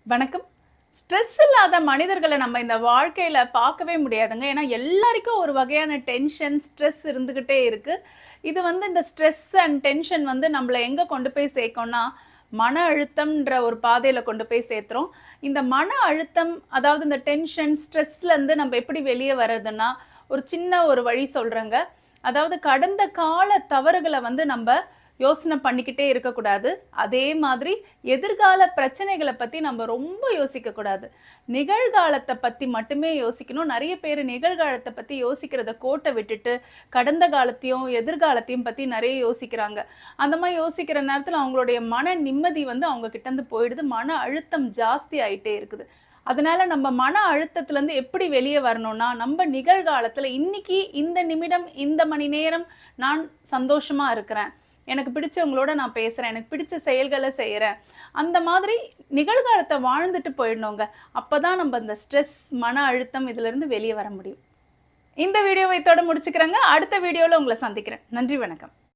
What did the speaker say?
வணக்கம். ஸ்ட்ரெஸ் இல்லாத மனிதர்கள நம்ம இந்த வாழ்க்கையில பார்க்கவே முடியாதுங்க. ஏன்னா, எல்லாருக்கும் ஒரு வகையான டென்ஷன், ஸ்ட்ரெஸ் இருந்துகிட்டே இருக்கு. இது இந்த ஸ்ட்ரெஸ் அண்ட் டென்ஷன் நம்மள எங்க கொண்டு போய் சேர்க்கும்னா, மன அழுத்தம்ன்ற ஒரு பாதையில கொண்டு போய் சேர்த்துரும். இந்த மன அழுத்தம், அதாவது இந்த டென்ஷன், ஸ்ட்ரெஸ்லேருந்து நம்ம எப்படி வெளிய வர்றதுன்னா, ஒரு சின்ன ஒரு வழி சொல்றேங்க. அதாவது கடந்த கால தவறுகள நம்ப யோசனை பண்ணிக்கிட்டே இருக்கக்கூடாது. அதே மாதிரி எதிர்கால பிரச்சனைகள பத்தி நம்ம ரொம்ப யோசிக்கக்கூடாது. நிகழ்காலத்த பத்தி மட்டுமே யோசிக்கணும். நெறைய பேரு நிகழ்காலத்த பத்தி யோசிக்கிறத கோட்ட விட்டுட்டு, கடந்த காலத்தையும், எதிர்காலத்தையும் பத்தி நெறைய யோசிக்கிறாங்க. அந்த மாரி யோசிக்கிற நேரத்துல அவங்களுடைய மன நிம்மதி அவங்க கிட்டருந்து போயிடுது. மன அழுத்தம் ஜாஸ்தி ஆயிட்டே இருக்குது. அதனால நம்ம மன அழுத்தத்திலருந்து எப்படி வெளிய வரணும்னா, நம்ப நிகழ்காலத்துல இன்னைக்கு இந்த நிமிடம், இந்த மணி நேரம் நான் சந்தோஷமா இருக்கிறேன். எனக்கு பிடிச்சவங்களோட நான் பேசுறேன். எனக்கு பிடிச்ச செயல்கள செய்றேன். அந்த மாதிரி நிகழ்காலத்த வாழ்ந்துட்டு போயிடணுங்க. அப்பதான் நம்ம இந்த ஸ்ட்ரெஸ், மன அழுத்தம் இதிலிருந்து வெளிய வர முடியும். இந்த வீடியோவை இதோட முடிச்சுக்கிறேங்க. அடுத்த வீடியோல உங்கள சந்திக்கிறேன். நன்றி, வணக்கம்.